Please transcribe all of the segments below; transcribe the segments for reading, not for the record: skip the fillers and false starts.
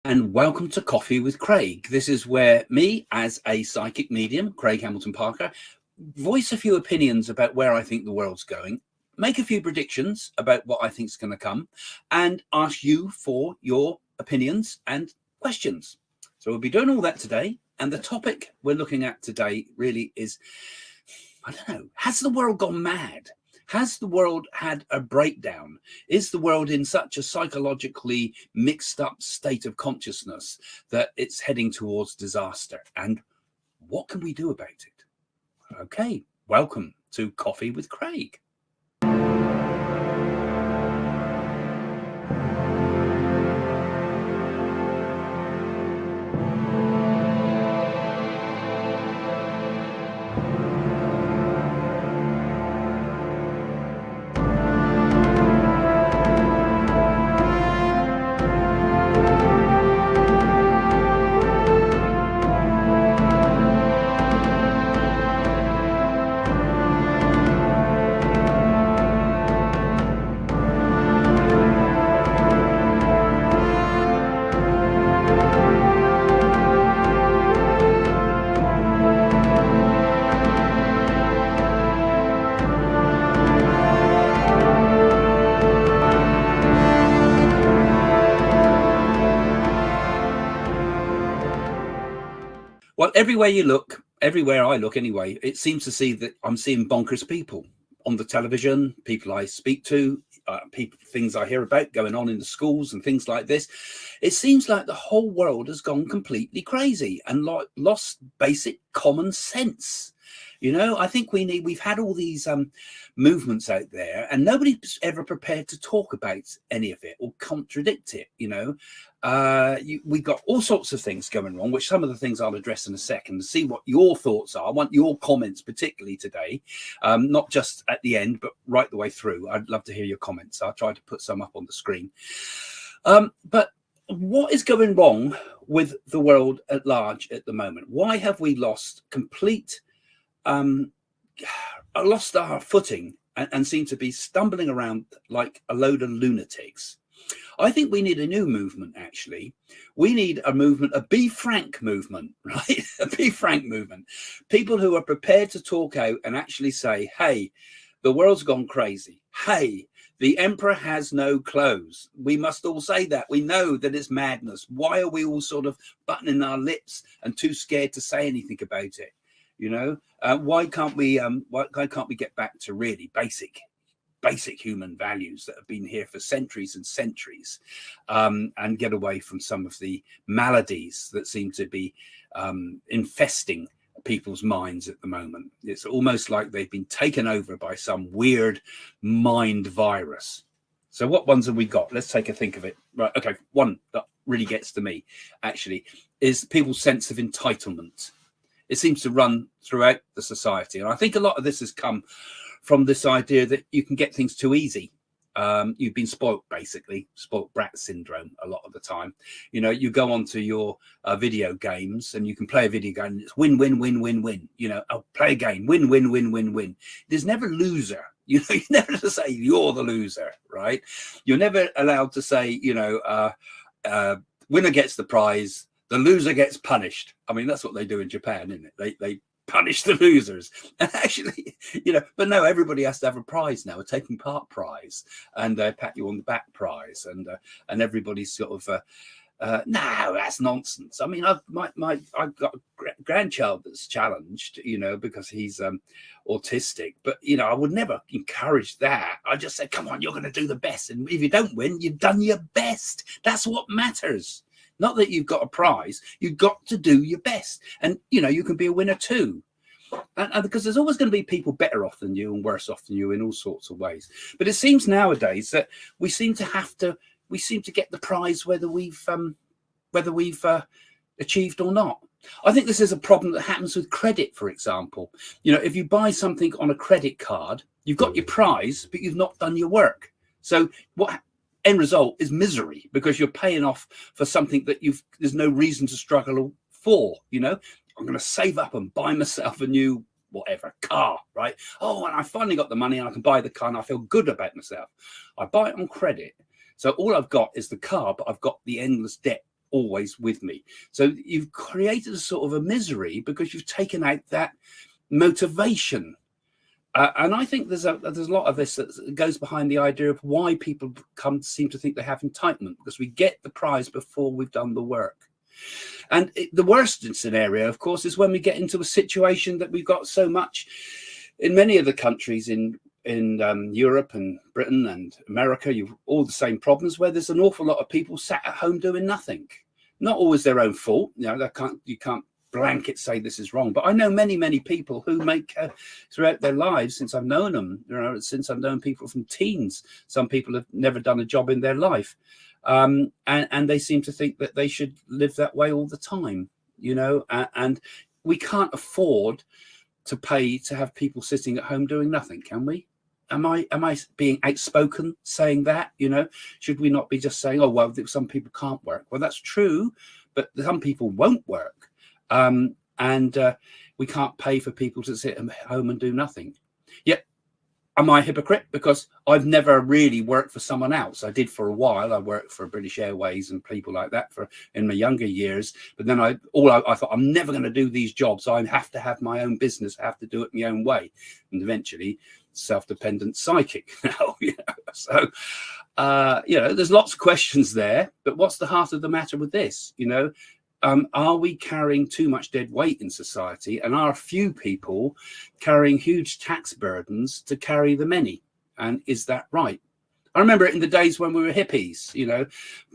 And welcome to Coffee with Craig. This is where me, as a psychic medium, Craig Hamilton Parker, voice a few opinions about where I think the world's going, make a few predictions about what I think is going to come, and ask you for your opinions and questions. So we'll be doing all that today. And the topic we're looking at today really is, I don't know, has the world gone mad? Has the world had a breakdown? Is the world in such a psychologically mixed up state of consciousness that it's heading towards disaster? And what can we do about it? Okay, welcome to Coffee with Craig. Well, everywhere you look, everywhere I look anyway, it seems to see that I'm seeing bonkers people on the television, people I speak to, things I hear about going on in the schools and things like this. It seems like the whole world has gone completely crazy and lost basic common sense. You know, I think we've had all these movements out there and nobody's ever prepared to talk about any of it or contradict it. You know, we've got all sorts of things going wrong, which some of the things I'll address in a second to see what your thoughts are. I want your comments, particularly today, not just at the end, but right the way through. I'd love to hear your comments. I'll try to put some up on the screen. But what is going wrong with the world at large at the moment? Why have we lost lost our footing and seem to be stumbling around like a load of lunatics? I think we need a new movement, actually. We need a movement, a Be Frank movement, right? A Be Frank movement. People who are prepared to talk out and actually say, hey, the world's gone crazy. Hey, the emperor has no clothes. We must all say that. We know that it's madness. Why are we all sort of buttoning our lips and too scared to say anything about it? You know, why can't we get back to really basic human values that have been here for centuries and centuries, and get away from some of the maladies that seem to be infesting people's minds at the moment? It's almost like they've been taken over by some weird mind virus. So what ones have we got? Let's take a think of it. Right. Okay. One that really gets to me, actually, is people's sense of entitlement. It seems to run throughout the society. And I think a lot of this has come from this idea that you can get things too easy. You've been spoilt, basically, spoilt brat syndrome a lot of the time. You know, you go onto your video games and you can play a video game and it's win, win, win, win, win. You know, I'll play a game, win, win, win, win, win. There's never loser. You know, you're never to say you're the loser, right? You're never allowed to say, you know, winner gets the prize, the loser gets punished. I mean, that's what they do in Japan, isn't it? They punish the losers. And actually, you know, but no, everybody has to have a prize now, a taking part prize, and pat you on the back prize, and everybody's sort of no, that's nonsense. I mean, I've got a grandchild that's challenged, you know, because he's autistic, but you know, I would never encourage that. I just say, come on, you're going to do the best, and if you don't win, you've done your best. That's what matters. Not that you've got a prize, you've got to do your best. And, you know, you can be a winner too. And because there's always going to be people better off than you and worse off than you in all sorts of ways. But it seems nowadays that we seem to get the prize whether we've achieved or not. I think this is a problem that happens with credit, for example. You know, if you buy something on a credit card, you've got your prize, but you've not done your work. So what end result is misery, because you're paying off for something that there's no reason to struggle for. You know, I'm going to save up and buy myself a new whatever car, right? Oh, and I finally got the money and I can buy the car and I feel good about myself. I buy it on credit, so all I've got is the car, but I've got the endless debt always with me. So you've created a sort of a misery because you've taken out that motivation. And I think there's a lot of this that goes behind the idea of why people seem to think they have entitlement, because we get the prize before we've done the work. And the worst scenario, of course, is when we get into a situation that we've got so much in many of the countries in Europe and Britain and America, you've all the same problems, where there's an awful lot of people sat at home doing nothing. Not always their own fault. You can't blanket say this is wrong, but I know many people who make throughout their lives, since I've known them, since I've known people from teens, some people have never done a job in their life, and they seem to think that they should live that way all the time, and we can't afford to pay to have people sitting at home doing nothing, can we? Am I being outspoken saying that? Should we not be just saying, oh well, some people can't work? Well, that's true, but some people won't work. And we can't pay for people to sit at home and do nothing. Yet, am I a hypocrite? Because I've never really worked for someone else. I did for a while. I worked for British Airways and people like that in my younger years. But then I thought, I'm never going to do these jobs. I have to have my own business. I have to do it my own way. And eventually, self-dependent psychic now. So, there's lots of questions there. But what's the heart of the matter with this? Are we carrying too much dead weight in society, and are a few people carrying huge tax burdens to carry the many? And is that right? I remember it in the days when we were hippies.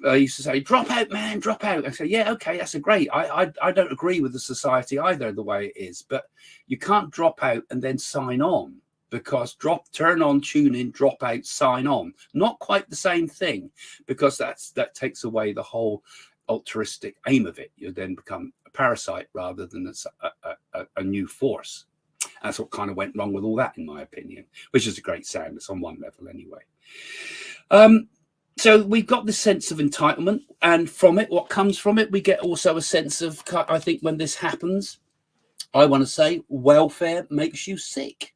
I used to say, drop out, man, drop out. I say, yeah, okay, that's great. I don't agree with the society either, the way it is, but you can't drop out and then sign on, because turn on, tune in, drop out, sign on. Not quite the same thing, because that takes away the whole altruistic aim of it. You then become a parasite rather than a new force. That's what kind of went wrong with all that, in my opinion, which is a great sadness on one level anyway. So we've got this sense of entitlement, and from it, what comes from it, we get also a sense of, I think when this happens, I want to say welfare makes you sick.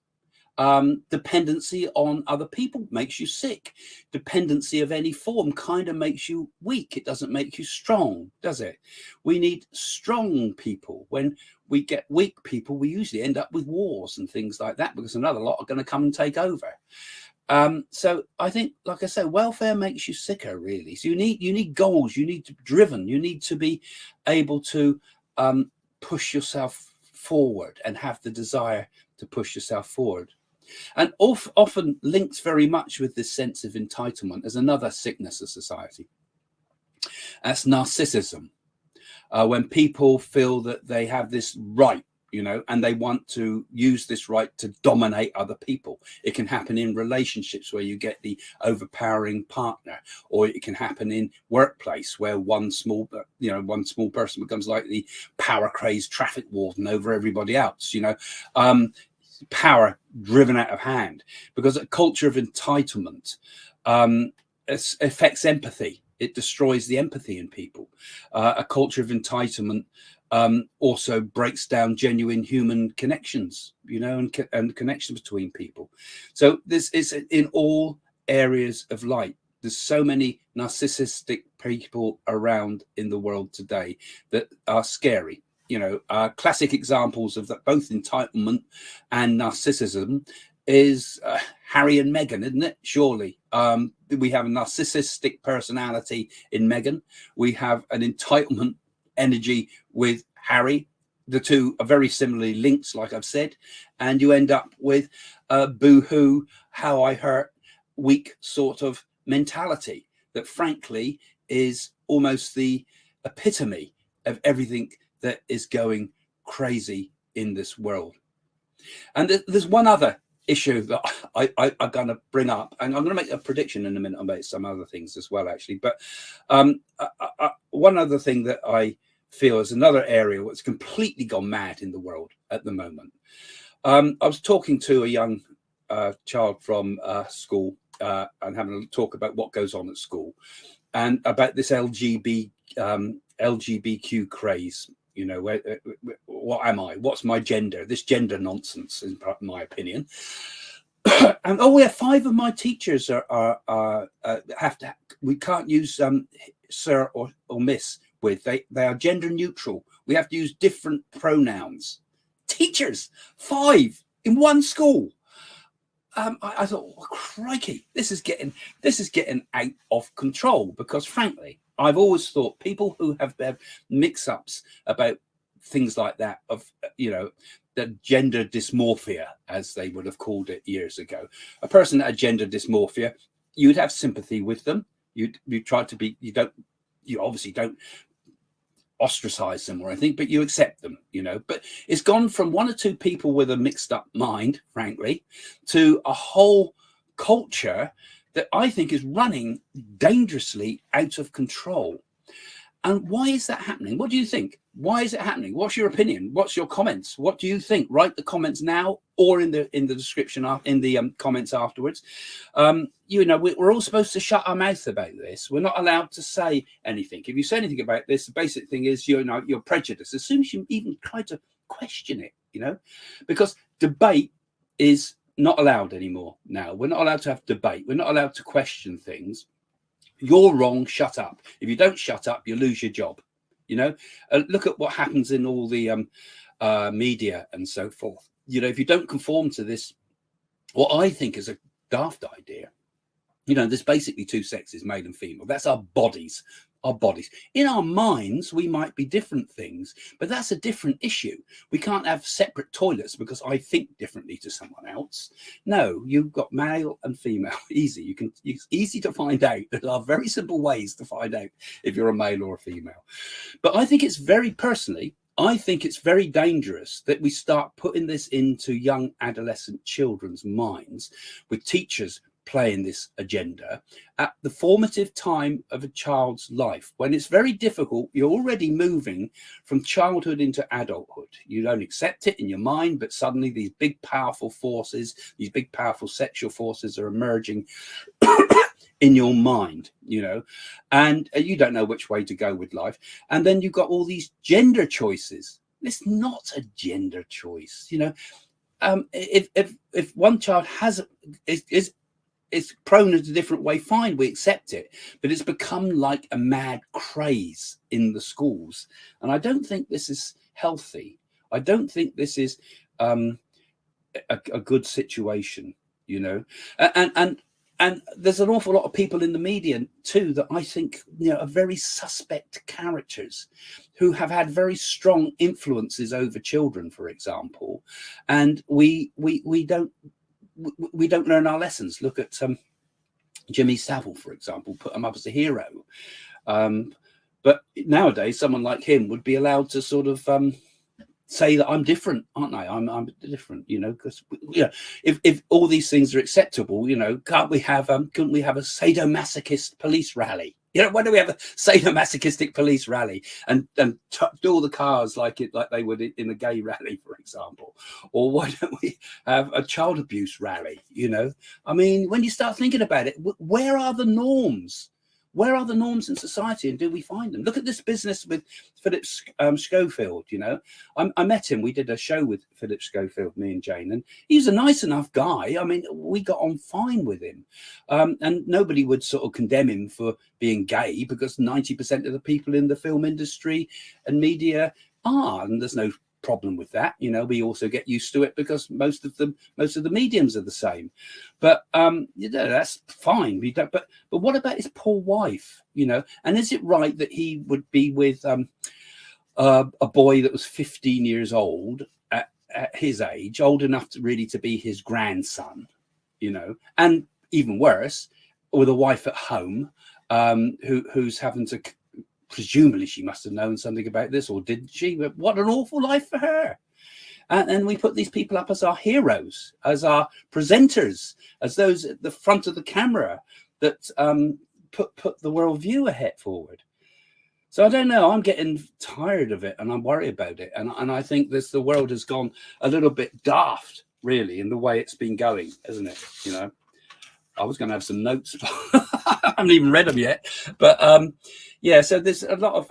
Dependency on other people makes you sick. Dependency of any form kind of makes you weak. It doesn't make you strong, does it? We need strong people. When we get weak people, we usually end up with wars and things like that, because another lot are going to come and take over. So I think, like I said, welfare makes you sicker, really. So you need goals. You need to be driven. You need to be able to push yourself forward and have the desire to push yourself forward. And often links very much with this sense of entitlement as another sickness of society. That's narcissism. When people feel that they have this right, and they want to use this right to dominate other people. It can happen in relationships where you get the overpowering partner, or it can happen in workplace where one small person becomes like the power crazed traffic warden over everybody else. Power driven out of hand, because a culture of entitlement affects empathy. It destroys the empathy in people. A culture of entitlement also breaks down genuine human connections, and connections between people. So this is in all areas of life. There's so many narcissistic people around in the world today that are scary. Classic examples of that, both entitlement and narcissism, is Harry and Meghan, isn't it? Surely. We have a narcissistic personality in Meghan. We have an entitlement energy with Harry. The two are very similarly linked, like I've said, and you end up with a boo-hoo, how I hurt, weak sort of mentality that frankly is almost the epitome of everything that is going crazy in this world. And there's one other issue that I'm going to bring up, and I'm going to make a prediction in a minute about some other things as well, actually. But one other thing that I feel is another area what's completely gone mad in the world at the moment. I was talking to a young child from school and having a talk about what goes on at school and about this LGBQ craze. What am I? What's my gender? This gender nonsense, in my opinion. And 5 of my teachers are have to. We can't use sir or miss. with. They are gender neutral. We have to use different pronouns. Teachers, 5 in one school. I thought, well, crikey, this is getting out of control, because frankly, I've always thought people who have their mix-ups about things like that, of, you know, the gender dysmorphia, as they would have called it years ago, a person that had gender dysmorphia, you'd have sympathy with them. You try to be, you obviously don't ostracize them or anything, but you accept them, you know. But it's gone from 1 or 2 people with a mixed up mind, frankly, to a whole culture that I think is running dangerously out of control. And why is that happening? What do you think? Why is it happening? What's your opinion? What's your comments? What do you think? Write the comments now, or in the description, in the comments afterwards. You know, we're all supposed to shut our mouth about this. We're not allowed to say anything. If you say anything about this, the basic thing is, you know, you're prejudiced. As soon as you even try to question it, you know, because debate is not allowed anymore now. We're not allowed to have debate. We're not allowed to question things. You're wrong, shut up. If you don't shut up, you lose your job. You know, look at what happens in all the media and so forth. You know, if you don't conform to this, what I think is a daft idea, you know, there's basically 2 sexes, male and female. That's our bodies. Our bodies. In our minds, we might be different things, but that's a different issue. We can't have separate toilets because I think differently to someone else. No, you've got male and female. Easy. It's easy to find out. There are very simple ways to find out if you're a male or a female. But I think it's I think it's very dangerous that we start putting this into young adolescent children's minds, with teachers playing this agenda at the formative time of a child's life, when it's very difficult. You're already moving from childhood into adulthood. You don't accept it in your mind, but suddenly these big powerful forces, these big powerful sexual forces are emerging in your mind, you know, and you don't know which way to go with life. And then you've got all these gender choices. It's not a gender choice, you know. If one child is prone in a different way, fine, we accept it. But it's become like a mad craze in the schools. And I don't think this is healthy. I don't think this is a good situation, you know. And there's an awful lot of people in the media too that I think, you know, are very suspect characters who have had very strong influences over children, for example. And we don't learn our lessons. Look at Jimmy Savile, for example, put him up as a hero. But nowadays, someone like him would be allowed to sort of say that I'm different, aren't I? I'm different, you know, because, you know, if all these things are acceptable, you know, couldn't we have a sadomasochist police rally? You know, why don't we have a sadomasochistic police rally and do all the cars like they would in a gay rally, for example? Or why don't we have a child abuse rally? You know, I mean, when you start thinking about it, where are the norms? Where are the norms in society, and do we find them? Look at this business with Philip Schofield, you know. I met him. We did a show with Philip Schofield, me and Jane, and he's a nice enough guy. I mean, we got on fine with him. And nobody would sort of condemn him for being gay, because 90% of the people in the film industry and media are, and there's no problem with that. You know, we also get used to it because most of the mediums are the same. But you know, that's fine. We don't. But what about his poor wife? You know, and is it right that he would be with a boy that was 15 years old at his age, old enough to really to be his grandson? You know, and even worse, with a wife at home who's having to. Presumably she must have known something about this, or didn't she? But what an awful life for her. And we put these people up as our heroes, as our presenters, as those at the front of the camera that put the worldview ahead forward. So I don't know, I'm getting tired of it, and I'm worried about it. And I think the world has gone a little bit daft, really, in the way it's been going, isn't it? You know, I was going to have some notes, but I haven't even read them yet. But yeah, so there's a lot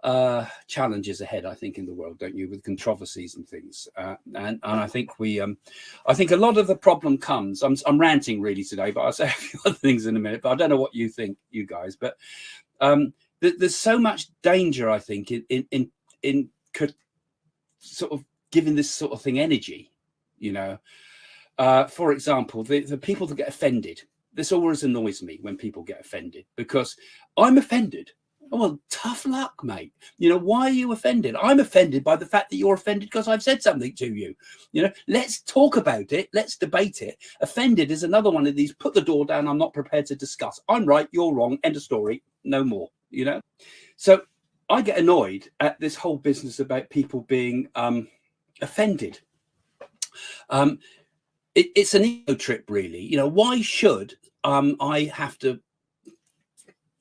of challenges ahead, I think, in the world, don't you, with controversies and things. And I think I think a lot of the problem comes. I'm ranting really today, but I'll say a few other things in a minute. But I don't know what you think, you guys. But there's so much danger, I think, in sort of giving this sort of thing energy, you know. For example, the people that get offended, this always annoys me when people get offended, because I'm offended. Oh, well, tough luck, mate. You know, why are you offended? I'm offended by the fact that you're offended because I've said something to you. You know, let's talk about it. Let's debate it. Offended is another one of these, put the door down, I'm not prepared to discuss. I'm right, you're wrong, end of story, no more, you know. So I get annoyed at this whole business about people being offended. It's an ego trip, really. You know, why should I have to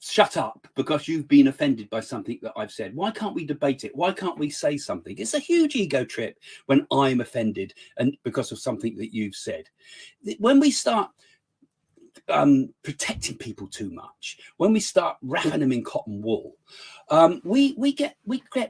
shut up because you've been offended by something that I've said? Why can't we debate it? Why can't we say something? It's a huge ego trip when I'm offended and because of something that you've said. When we start protecting people too much, when we start wrapping them in cotton wool, we get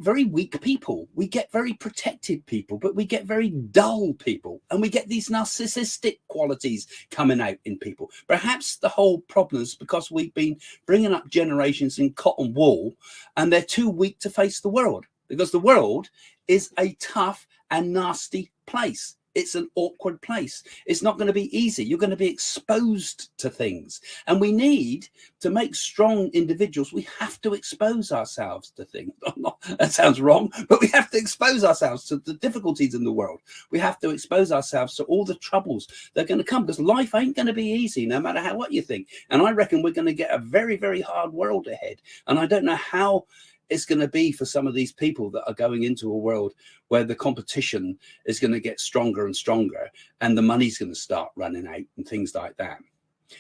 very weak people, we get very protected people, but we get very dull people, and we get these narcissistic qualities coming out in people. Perhaps the whole problem is because we've been bringing up generations in cotton wool, and they're too weak to face the world, because the world is a tough and nasty place. It's an awkward place. It's not going to be easy. You're going to be exposed to things. And we need to make strong individuals. We have to expose ourselves to things. That sounds wrong, but we have to expose ourselves to the difficulties in the world. We have to expose ourselves to all the troubles that are going to come, because life ain't going to be easy, no matter what you think. And I reckon we're going to get a very, very hard world ahead. And I don't know how it's going to be for some of these people that are going into a world where the competition is going to get stronger and stronger, and the money's going to start running out and things like that.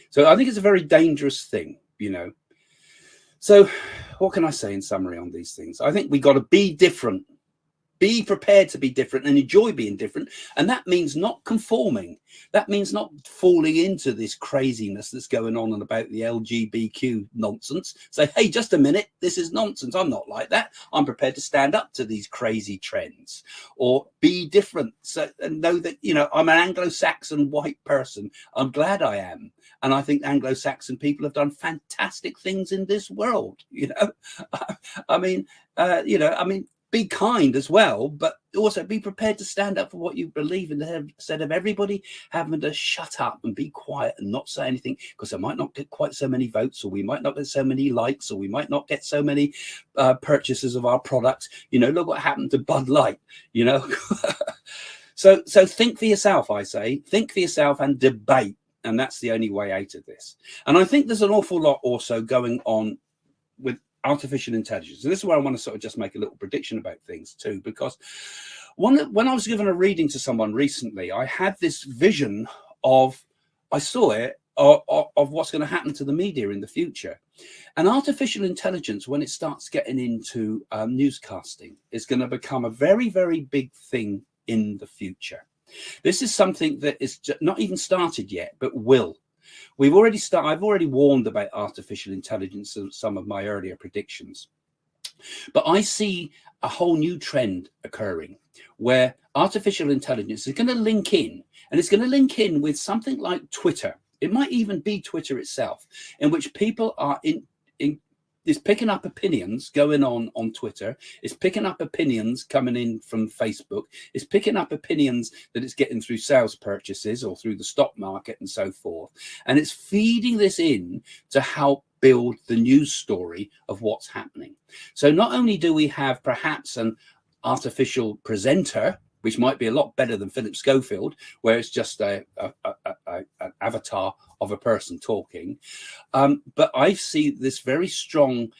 So I think it's a very dangerous thing, you know. So what can I say in summary on these things? I think we got to be different. Be prepared to be different and enjoy being different. And that means not conforming. That means not falling into this craziness that's going on and about the LGBQ nonsense. Say, hey, just a minute, this is nonsense. I'm not like that. I'm prepared to stand up to these crazy trends, or be different. So, and know that, you know, I'm an Anglo-Saxon white person. I'm glad I am. And I think Anglo-Saxon people have done fantastic things in this world. You know, be kind as well, but also be prepared to stand up for what you believe in, instead of everybody having to shut up and be quiet and not say anything, because I might not get quite so many votes, or we might not get so many likes, or we might not get so many purchases of our products. You know, look what happened to Bud Light, you know. So think for yourself, I say. Think for yourself and debate. And that's the only way out of this. And I think there's an awful lot also going on with artificial intelligence. And this is where I want to sort of just make a little prediction about things too, because when I was given a reading to someone recently, I had this vision of what's going to happen to the media in the future. And artificial intelligence, when it starts getting into newscasting, is going to become a very, very big thing in the future. This is something that is not even started yet, but will. I've already warned about artificial intelligence in some of my earlier predictions. But I see a whole new trend occurring where artificial intelligence is going to link in, and it's going to link in with something like Twitter. It might even be Twitter itself, in which people are is picking up opinions going on Twitter. It's picking up opinions coming in from Facebook. It's picking up opinions that it's getting through sales purchases or through the stock market and so forth. And it's feeding this in to help build the news story of what's happening. So not only do we have perhaps an artificial presenter, which might be a lot better than Philip Schofield, where it's just an avatar of a person talking. But I see this very strong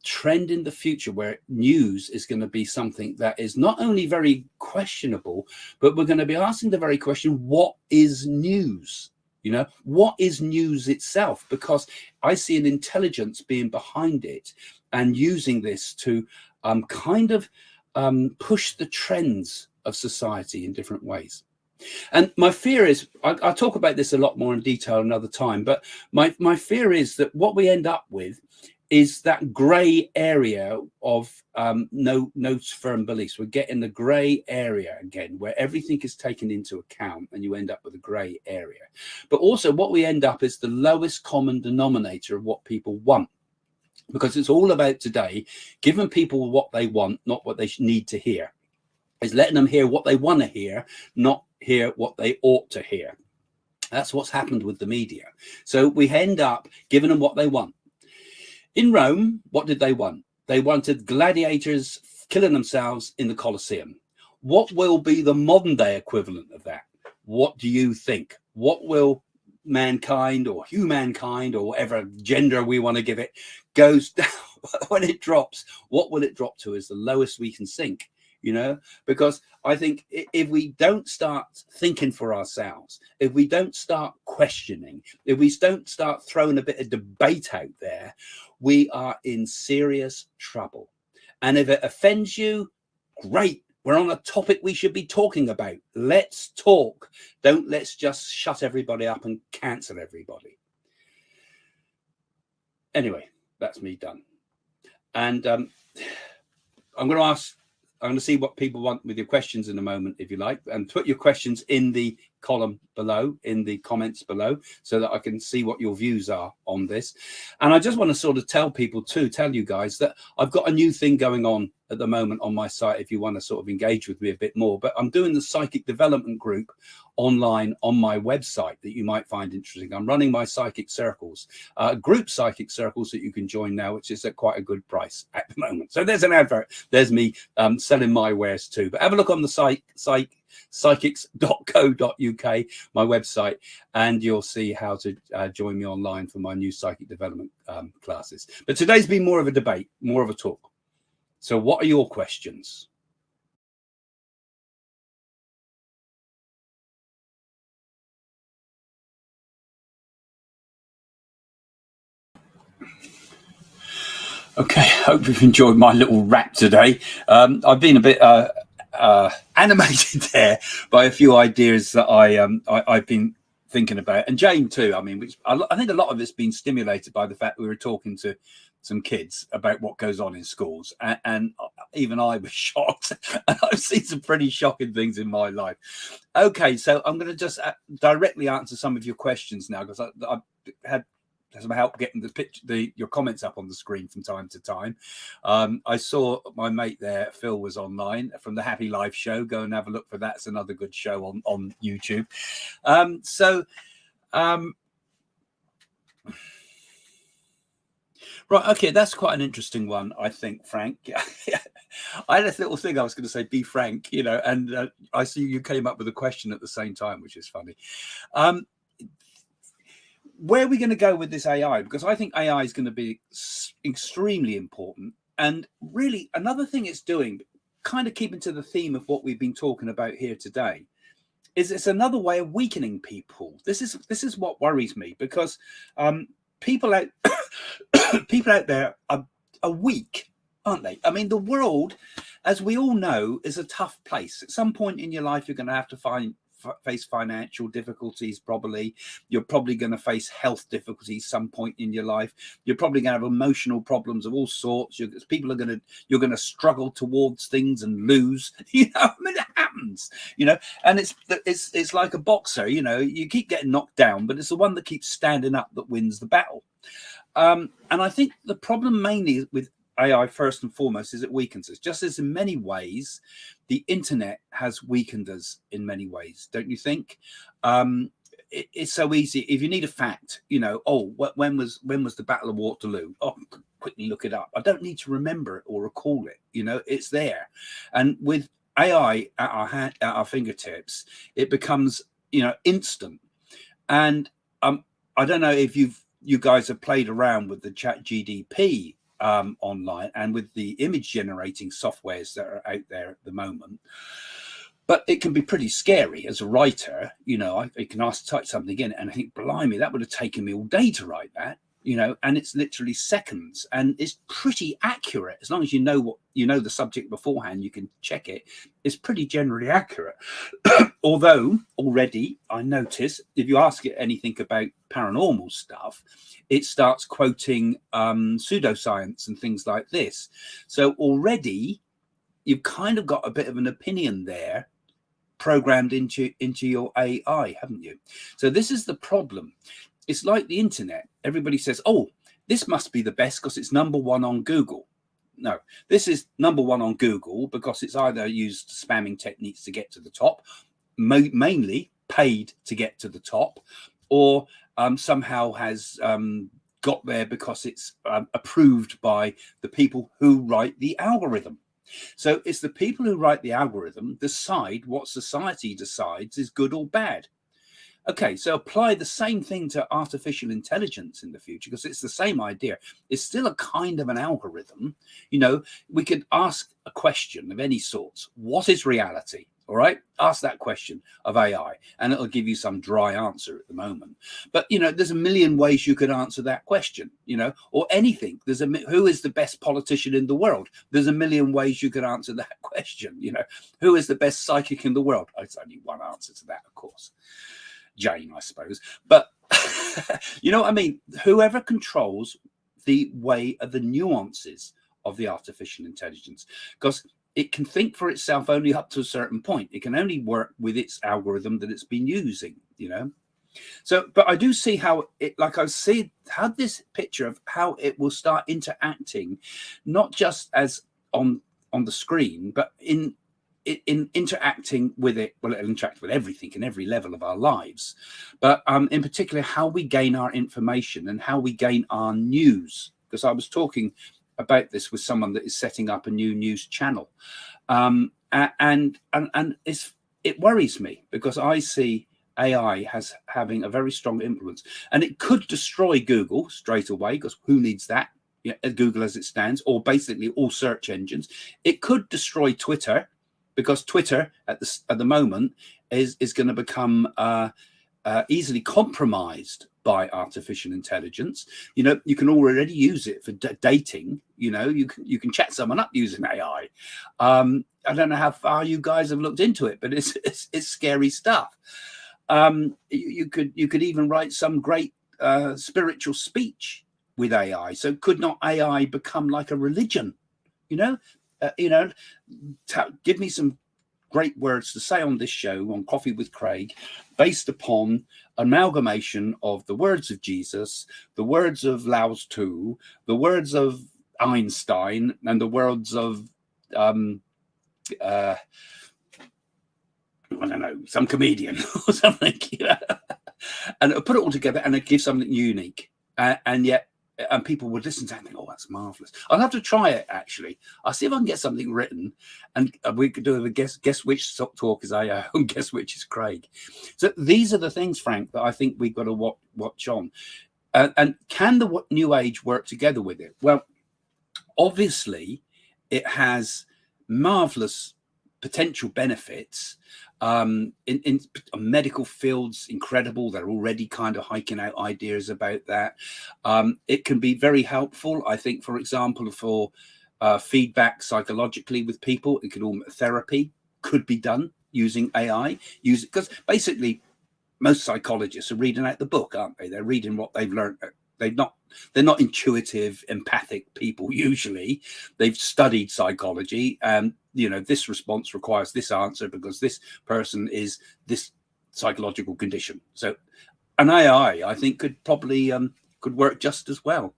trend in the future where news is going to be something that is not only very questionable, but we're going to be asking the very question, what is news? You know, what is news itself? Because I see an intelligence being behind it and using this to push the trends of society in different ways. And my fear is, I'll talk about this a lot more in detail another time, but my fear is that what we end up with is that grey area of no firm beliefs. We're getting the grey area again, where everything is taken into account and you end up with a grey area. But also what we end up is the lowest common denominator of what people want. because it's all about today giving people what they want, not what they need to hear. It's letting them hear what they want to hear, not hear what they ought to hear. That's what's happened with the media. So we end up giving them what they want. In Rome, what did they want? They wanted gladiators killing themselves in the Colosseum. What will be the modern day equivalent of that? What do you think? What will mankind or humankind or whatever gender we want to give it goes down when it drops? What will it drop to as the lowest we can sink? You know, because I think if we don't start thinking for ourselves, if we don't start questioning, if we don't start throwing a bit of debate out there, we are in serious trouble. And if it offends you, great. We're on a topic we should be talking about. Let's talk. Let's just shut everybody up and cancel everybody. Anyway, that's me done. And I'm going to see what people want with your questions in a moment, if you like, and put your questions in the column below, in the comments below, so that I can see what your views are on this. And I just want to sort of tell you guys that I've got a new thing going on at the moment on my site, if you want to sort of engage with me a bit more. But I'm doing the psychic development group online on my website that you might find interesting. I'm running my psychic circles, group psychic circles that you can join now, which is at quite a good price at the moment. So there's an advert. There's me selling my wares too. But have a look on the psychics.co.uk, my website, and you'll see how to join me online for my new psychic development classes. But today's been more of a debate, more of a talk. So what are your questions? Okay, hope you've enjoyed my little rap today. I've been a bit animated there by a few ideas that I've been thinking about, and Jane too. I mean, which I think a lot of it's been stimulated by the fact we were talking to some kids about what goes on in schools, and even I was shocked. And I've seen some pretty shocking things in my life. Okay, so I'm going to just directly answer some of your questions now, because I had some help getting your comments up on the screen from time to time. I saw my mate there, Phil, was online from the Happy Life show. Go and have a look for that. It's another good show on YouTube. Right, okay, that's quite an interesting one, I think, Frank. I had a little thing I was going to say, be frank, you know, and I see you came up with a question at the same time, which is funny. Where are we going to go with this AI? Because I think AI is going to be extremely important. And really, another thing it's doing, kind of keeping to the theme of what we've been talking about here today, is it's another way of weakening people. This is what worries me, because people out there are weak, aren't they? I mean, the world, as we all know, is a tough place. At some point in your life, you're going to have to face financial difficulties. Probably you're probably going to face health difficulties some point in your life. You're probably going to have emotional problems of all sorts. You're going to struggle towards things and lose. You know, I mean, it happens. You know, and it's like a boxer. You know, you keep getting knocked down, but it's the one that keeps standing up that wins the battle. And I think the problem mainly with AI, first and foremost, is it weakens us. Just as in many ways, the internet has weakened us in many ways, don't you think? It's so easy. If you need a fact, you know, when was the Battle of Waterloo? Oh, quickly look it up. I don't need to remember it or recall it. You know, it's there. And with AI at our fingertips, it becomes, you know, instant. And I don't know if you guys have played around with the ChatGPT online and with the image generating softwares that are out there at the moment, but it can be pretty scary as a writer. You know, I can ask to type something in and I think, blimey, that would have taken me all day to write that, you know, and it's literally seconds, and it's pretty accurate. As long as you know the subject beforehand, you can check it. It's pretty generally accurate. Although already I notice if you ask it anything about paranormal stuff, it starts quoting pseudoscience and things like this. So already you've kind of got a bit of an opinion there programmed into your AI, haven't you? So this is the problem. It's like the internet. Everybody says, oh, this must be the best because it's number one on Google. No, this is number one on Google because it's either used spamming techniques to get to the top, mainly paid to get to the top, or somehow has got there because it's approved by the people who write the algorithm. So it's the people who write the algorithm decide what society decides is good or bad. Okay, so apply the same thing to artificial intelligence in the future, because it's the same idea. It's still a kind of an algorithm. You know, we could ask a question of any sort. What is reality? All right, ask that question of AI and it'll give you some dry answer at the moment. But, you know, there's a million ways you could answer that question, you know, or anything. There's who is the best politician in the world? There's a million ways you could answer that question. You know, who is the best psychic in the world? It's only one answer to that, of course. Jane, I suppose. But you know what I mean? Whoever controls the way of the nuances of the artificial intelligence, because it can think for itself only up to a certain point. It can only work with its algorithm that it's been using, you know. So, but I do see how it, like I see, had this picture of how it will start interacting, not just as on the screen, but in interacting with it. Well, it'll interact with everything in every level of our lives, but in particular how we gain our information and how we gain our news. Because I was talking about this with someone that is setting up a new news channel, and it worries me because I see AI as having a very strong influence, and it could destroy Google straight away, because who needs that? Yeah, Google as it stands, or basically all search engines. It could destroy Twitter, because Twitter at the moment is going to become easily compromised by artificial intelligence. You know, you can already use it for dating. You know, you can chat someone up using AI. I don't know how far you guys have looked into it, but it's scary stuff. You could even write some great spiritual speech with AI. So could not AI become like a religion? Give me some great words to say on this show, on Coffee with Craig, based upon amalgamation of the words of Jesus, the words of Lao Tzu, the words of Einstein, and the words of I don't know, some comedian or something, you know, and put it all together and it gives something unique, and yet. And people would listen to it and think, oh, that's marvelous. I'll have to try it, actually. I'll see if I can get something written, and we could do a guess which talk is AO and guess which is Craig. So these are the things, Frank, that I think we've got to watch on. And can the new age work together with it? Well, obviously, it has marvelous potential benefits. In medical fields, incredible. They're already kind of hiking out ideas about that. It can be very helpful, I think, for example, for feedback psychologically with people. It can therapy could be done using AI. Because basically most psychologists are reading out the book, aren't they? They're reading what they've learned. They're not intuitive, empathic people usually. They've studied psychology, and you know, this response requires this answer because this person is this psychological condition. So an AI, I think, could probably could work just as well.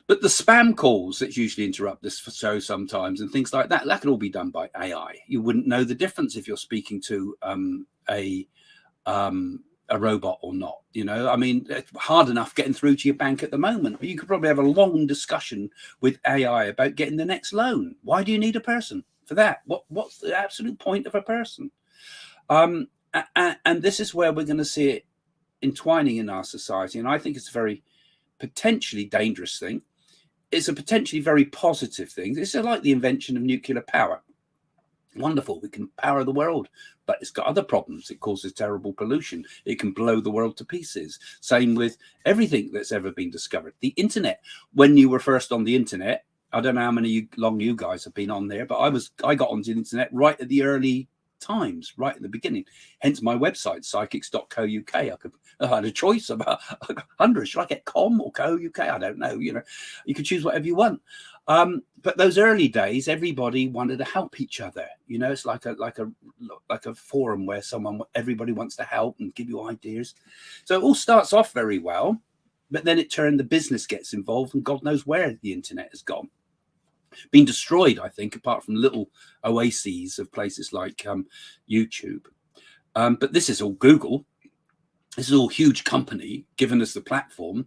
But the spam calls that usually interrupt this show sometimes and things like that, that could all be done by AI. You wouldn't know the difference if you're speaking to a robot or not. You know, I mean, it's hard enough getting through to your bank at the moment, but you could probably have a long discussion with AI about getting the next loan. Why do you need a person for that? What's the absolute point of a person? And this is where we're going to see it entwining in our society. And I think it's a very potentially dangerous thing. It's a potentially very positive thing. It's like the invention of nuclear power. Wonderful, we can power the world, but it's got other problems. It causes terrible pollution. It can blow the world to pieces. Same with everything that's ever been discovered. The internet, when you were first on the internet, I don't know how long you guys have been on there, but I got onto the internet right at the early times, right at the beginning. Hence my website, psychics.co.uk. I had a choice about 100. Should I get com or co.uk? I don't know. You know, you can choose whatever you want. But those early days, everybody wanted to help each other. You know, it's like a forum where everybody wants to help and give you ideas. So it all starts off very well. but then it turned, the business gets involved, and God knows where the internet has gone. Been destroyed, I think, apart from little oases of places like YouTube. But this is all Google. This is all huge company giving us the platform.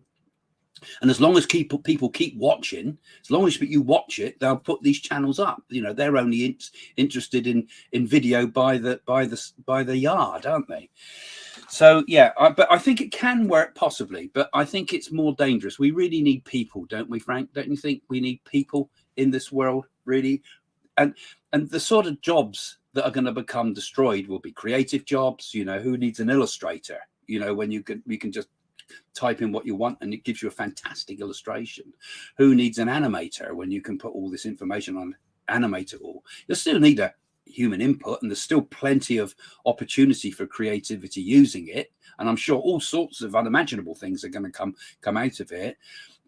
And as long as people keep watching, as long as you watch it, they'll put these channels up. You know, they're only interested in video by the yard, aren't they? So yeah, but I think it can work possibly, but I think it's more dangerous. We really need people, don't we, Frank? Don't you think we need people in this world, really? And the sort of jobs that are going to become destroyed will be creative jobs. You know, who needs an illustrator? You know, when you can just type in what you want and it gives you a fantastic illustration. Who needs an animator when you can put all this information on, animate it all? You still need a human input, and there's still plenty of opportunity for creativity using it. And I'm sure all sorts of unimaginable things are going to come out of it.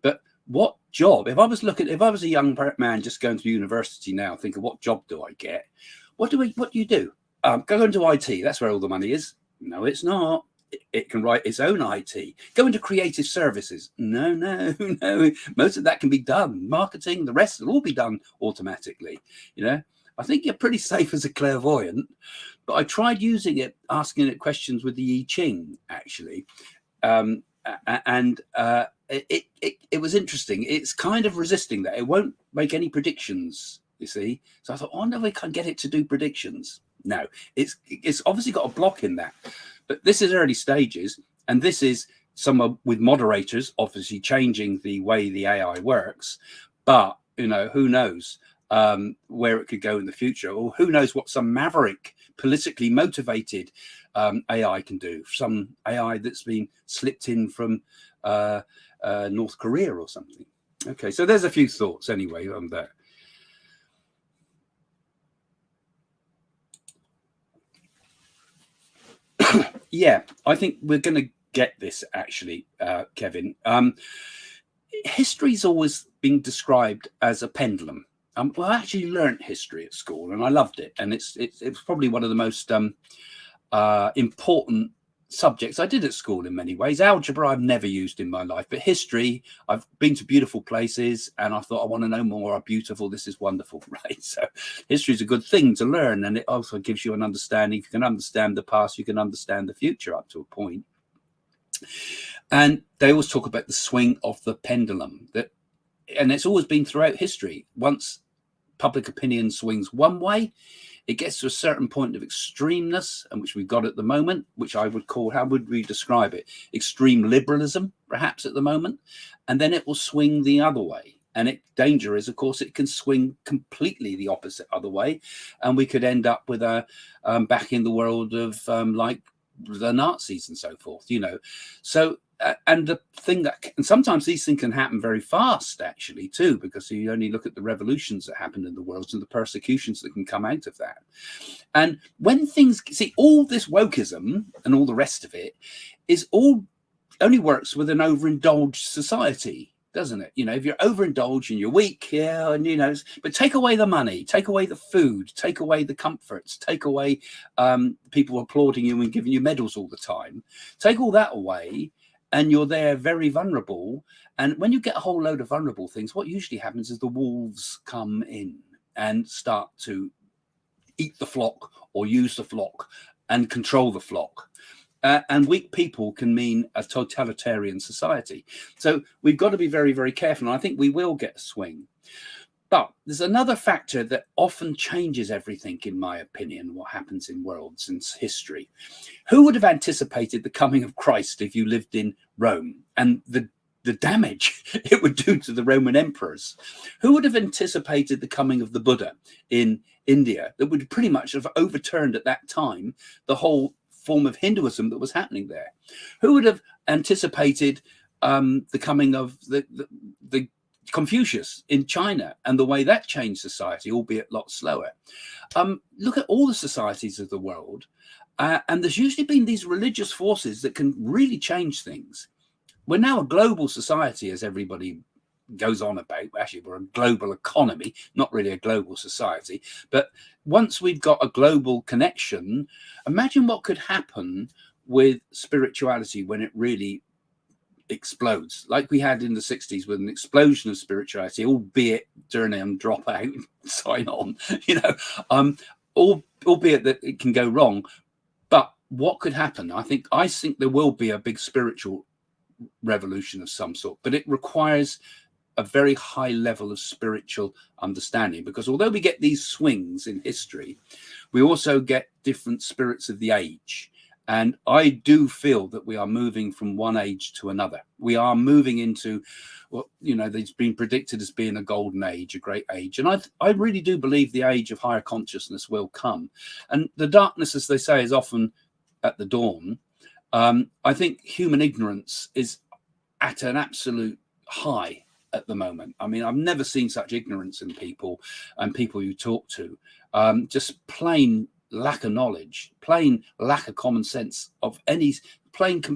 But what job? If I was a young man just going to university now, thinking, what job do I get? What do you do? Go into IT. That's where all the money is. No, it's not. It can write its own IT. Go into creative services. No. Most of that can be done. Marketing, the rest will all be done automatically. You know, I think you're pretty safe as a clairvoyant. But I tried using it, asking it questions with the I Ching, actually. It was interesting. It's kind of resisting that. It won't make any predictions, you see. So I thought, oh, no, we can't get it to do predictions. No, it's obviously got a block in that. But this is early stages, and this is someone with moderators obviously changing the way the AI works. But, you know, who knows where it could go in the future, or who knows what some maverick, politically motivated AI can do. Some AI that's been slipped in from North Korea or something. Okay, so there's a few thoughts anyway on that. Yeah, I think we're going to get this, actually, Kevin. History's always been described as a pendulum. Well, I actually learned history at school, and I loved it. And it's probably one of the most important subjects I did at school in many ways. Algebra I've never used in my life, but history, I've been to beautiful places, and I thought, I want to know more. How beautiful, this is wonderful, right? So history is a good thing to learn, and it also gives you an understanding. If you can understand the past, you can understand the future up to a point. And they always talk about the swing of the pendulum, and it's always been throughout history. Once public opinion swings one way, it gets to a certain point of extremeness, and which we've got at the moment, which I would call, how would we describe it? Extreme liberalism, perhaps, at the moment. And then it will swing the other way. And danger is, of course, it can swing completely the opposite other way. And we could end up with back in the world of like the Nazis and so forth, you know. So, and the thing and sometimes these things can happen very fast, actually, too, because you only look at the revolutions that happened in the world and the persecutions that can come out of that. And when things, see, all this wokeism and all the rest of it is all only works with an overindulged society, doesn't it? You know, if you're overindulged and you're weak, yeah, and you know, but take away the money, take away the food, take away the comforts, take away people applauding you and giving you medals all the time, take all that away, and you're there very vulnerable. And when you get a whole load of vulnerable things, what usually happens is the wolves come in and start to eat the flock or use the flock and control the flock. And weak people can mean a totalitarian society. So we've got to be very, very careful. And I think we will get a swing. But there's another factor that often changes everything, in my opinion, what happens in worlds and history. Who would have anticipated the coming of Christ if you lived in Rome and the damage it would do to the Roman emperors? Who would have anticipated the coming of the Buddha in India that would pretty much have overturned at that time the whole form of Hinduism that was happening there? Who would have anticipated the coming of the Confucius in China and the way that changed society, albeit a lot slower? Look at all the societies of the world, and there's usually been these religious forces that can really change things. We're now a global society, as everybody goes on about. Actually, we're a global economy, not really a global society. But once we've got a global connection, imagine what could happen with spirituality when it really explodes, like we had in the 60s with an explosion of spirituality, albeit during a drop out, sign on, albeit that it can go wrong. But what could happen? I think there will be a big spiritual revolution of some sort, but it requires a very high level of spiritual understanding, because although we get these swings in history, we also get different spirits of the age. And I do feel that we are moving from one age to another. We are moving into what, it's been predicted as being a golden age, a great age. And I really do believe the age of higher consciousness will come. And the darkness, as they say, is often at the dawn. I think human ignorance is at an absolute high at the moment. I mean, I've never seen such ignorance in people and people you talk to. Just plain lack of knowledge, plain lack of common sense of any,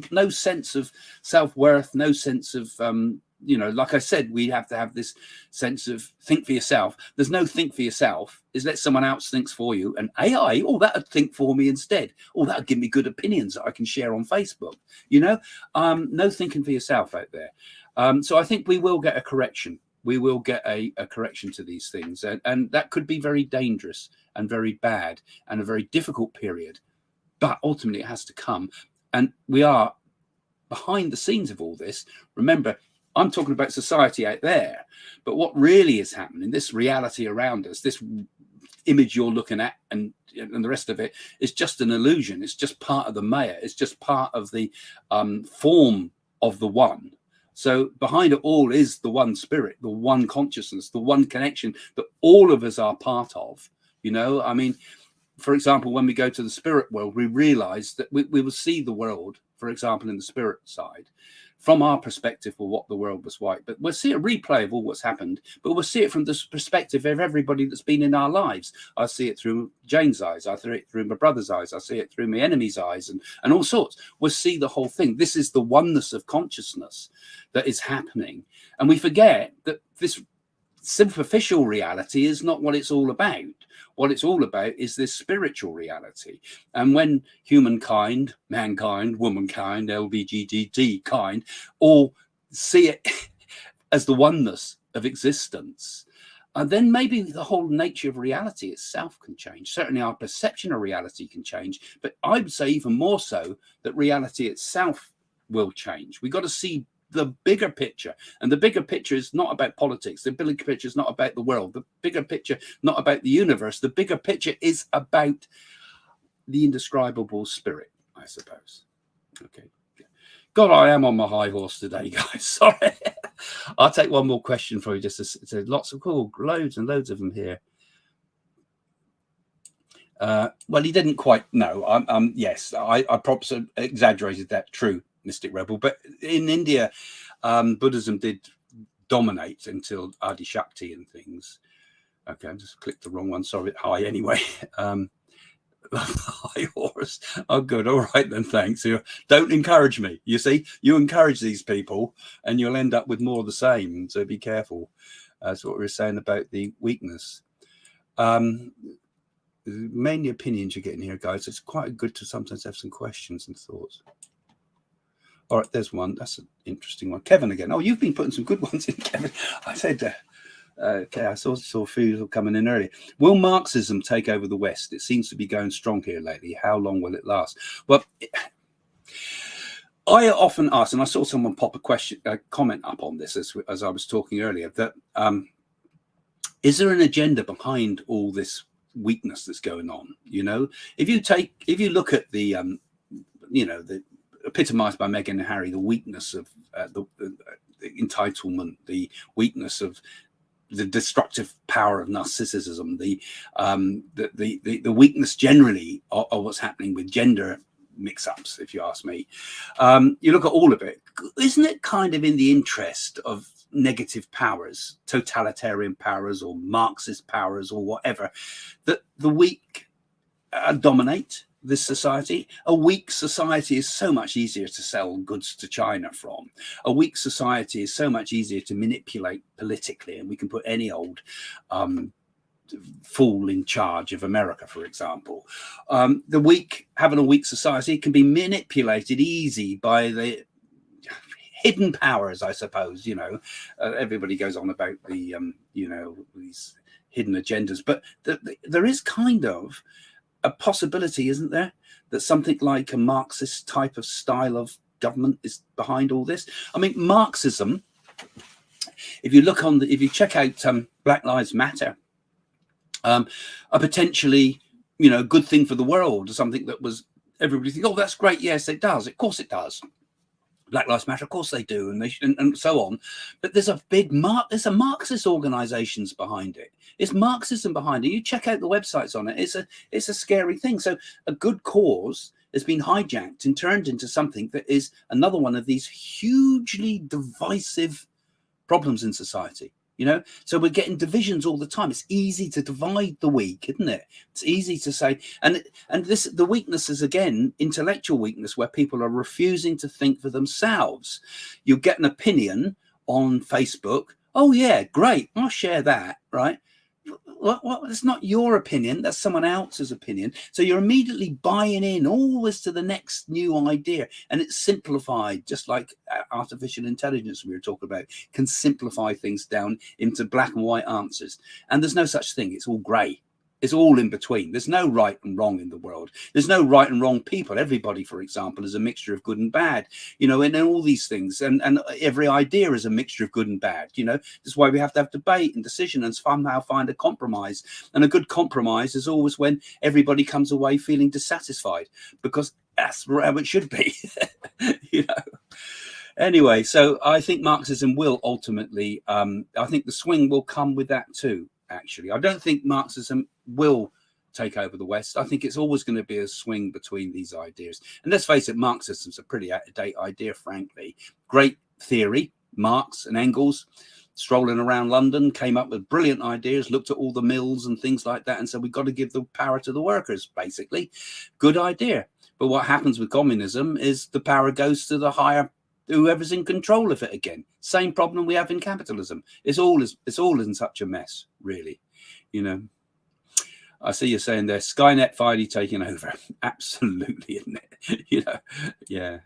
no sense of self-worth, no sense of, like I said, we have to have this sense of think for yourself. There's no think for yourself. Is let someone else thinks for you. And AI, that would think for me instead. That would give me good opinions that I can share on Facebook. No thinking for yourself out there. So I think we will get a correction. We will get a correction to these things. And that could be very dangerous and very bad and a very difficult period. But ultimately it has to come. And we are behind the scenes of all this. Remember, I'm talking about society out there. But what really is happening, this reality around us, this image you're looking at and the rest of it is just an illusion. It's just part of the maya. It's just part of the form of the one. So behind it all is the one spirit, the one consciousness, the one connection that all of us are part of. I mean, for example, when we go to the spirit world, we realize that we will see the world, for example, in the spirit side, from our perspective of what the world was like. But we'll see a replay of all what's happened, but we'll see it from the perspective of everybody that's been in our lives. I see it through Jane's eyes. I see it through my brother's eyes. I see it through my enemy's eyes and all sorts. We'll see the whole thing. This is the oneness of consciousness that is happening. And we forget that this superficial reality is not what it's all about. What it's all about is this spiritual reality. And when humankind, mankind, womankind, LGBTQ kind, all see it as the oneness of existence, then maybe the whole nature of reality itself can change. Certainly our perception of reality can change, but I would say even more so that reality itself will change. We've got to see the bigger picture, and the bigger picture is not about politics. The bigger picture is not about the world. The bigger picture, not about the universe. The bigger picture is about the indescribable spirit, I suppose. Okay. God, I am on my high horse today, guys. Sorry. I'll take one more question for you. Just to lots of loads and loads of them here. Well, he didn't quite know. Yes, I probably exaggerated that. True. Mystic Rebel, but in India, Buddhism did dominate until Adi Shakti and things. Okay, I just clicked the wrong one. Sorry, high anyway. High horse. Oh, good. All right then. Thanks. Don't encourage me. You see, you encourage these people, and you'll end up with more of the same. So be careful. That's what we were saying about the weakness. Mainly opinions you're getting here, guys. It's quite good to sometimes have some questions and thoughts. All right, there's one. That's an interesting one. Kevin again. Oh, you've been putting some good ones in, Kevin. I said, okay, I saw food coming in earlier. Will Marxism take over the West? It seems to be going strong here lately. How long will it last? Well, I often ask, and I saw someone pop a comment up on this as I was talking earlier, that is there an agenda behind all this weakness that's going on? If you look at the epitomized by Meghan and Harry, the weakness of the entitlement, the weakness of the destructive power of narcissism, the weakness generally of what's happening with gender mix-ups, if you ask me. You look at all of it. Isn't it kind of in the interest of negative powers, totalitarian powers or Marxist powers or whatever, that the weak dominate this society? A weak society is so much easier to sell goods to China from. A weak society is so much easier to manipulate politically, and we can put any old fool in charge of America, for example. Having a weak society can be manipulated easy by the hidden powers, I suppose. Everybody goes on about the these hidden agendas, but there is kind of a possibility, isn't there, that something like a Marxist type of style of government is behind all this? I mean, Marxism, if you check out Black Lives Matter, a potentially good thing for the world, something that was everybody think, oh, that's great, yes it does, of course it does. Black Lives Matter, of course they do, and so on. But there's a Marxist organizations behind it. It's Marxism behind it. You check out the websites on it. It's a scary thing. So a good cause has been hijacked and turned into something that is another one of these hugely divisive problems in society. So we're getting divisions all the time. It's easy to divide the weak, isn't it? It's easy to say, and the weakness is, again, intellectual weakness, where people are refusing to think for themselves. You get an opinion on Facebook. Oh yeah, great, I'll share that, right? Well, it's not your opinion, that's someone else's opinion. So you're immediately buying in always to the next new idea, and it's simplified, just like artificial intelligence we were talking about can simplify things down into black and white answers. And there's no such thing. It's all grey. It's all in between. There's no right and wrong in the world. There's no right and wrong people. Everybody, for example, is a mixture of good and bad, and all these things. And every idea is a mixture of good and bad. That's why we have to have debate and decision and somehow find a compromise. And a good compromise is always when everybody comes away feeling dissatisfied, because that's how it should be. Anyway, so I think Marxism will ultimately, I think the swing will come with that too. Actually, I don't think Marxism will take over the West. I think it's always going to be a swing between these ideas. And let's face it, Marxism's a pretty out-of-date idea, frankly. Great theory. Marx and Engels, strolling around London, came up with brilliant ideas, looked at all the mills and things like that, and said, we've got to give the power to the workers, basically. Good idea. But what happens with communism is the power goes to the higher, whoever's in control of it again. Same problem we have in capitalism. It's all in such a mess, really. I see you're saying there, Skynet finally taking over. Absolutely, isn't it? Yeah.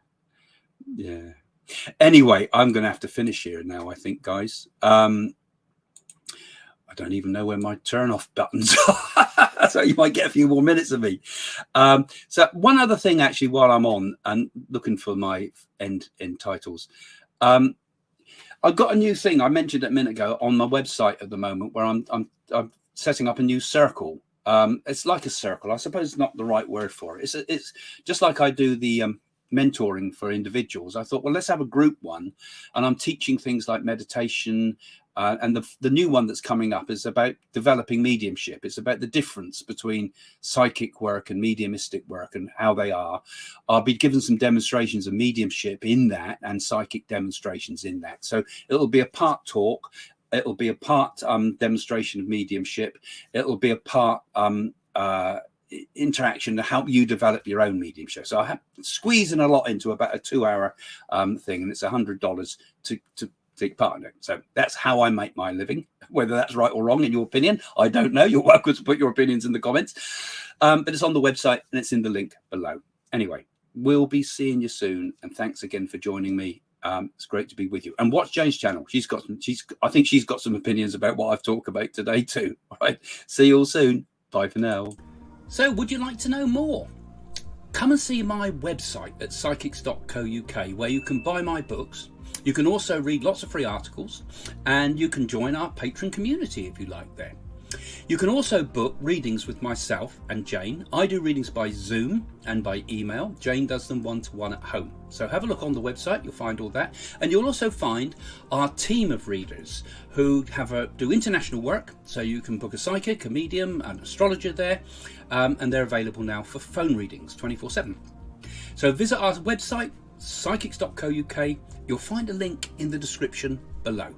Anyway, I'm going to have to finish here now, I think, guys. I don't even know where my turn off buttons are. So you might get a few more minutes of me. So one other thing, actually, while I'm on and looking for my end titles, I've got a new thing I mentioned a minute ago on my website at the moment, where I'm setting up a new circle. It's like a circle, I suppose, not the right word for it. It's just like I do the mentoring for individuals. I thought, well, let's have a group one, and I'm teaching things like meditation. And the new one that's coming up is about developing mediumship. It's about the difference between psychic work and mediumistic work and how they are. I'll be given some demonstrations of mediumship in that and psychic demonstrations in that. So it'll be a part talk. It'll be a part demonstration of mediumship. It'll be a part interaction to help you develop your own mediumship. So I have squeezing a lot into about a 2-hour thing, and it's $100 to take part in it. So that's how I make my living. Whether that's right or wrong in your opinion, I don't know. You're welcome to put your opinions in the comments. But it's on the website and it's in the link below. Anyway, we'll be seeing you soon. And thanks again for joining me. It's great to be with you. And watch Jane's channel. I think she's got some opinions about what I've talked about today too. All right. See you all soon. Bye for now. So would you like to know more? Come and see my website at psychics.co.uk, where you can buy my books. You can also read lots of free articles, and you can join our Patreon community if you like there. You can also book readings with myself and Jane. I do readings by Zoom and by email. Jane does them one-to-one at home. So have a look on the website, you'll find all that. And you'll also find our team of readers who do international work. So you can book a psychic, a medium, an astrologer there, and they're available now for phone readings 24/7. So visit our website, psychics.co.uk. You'll find a link in the description below.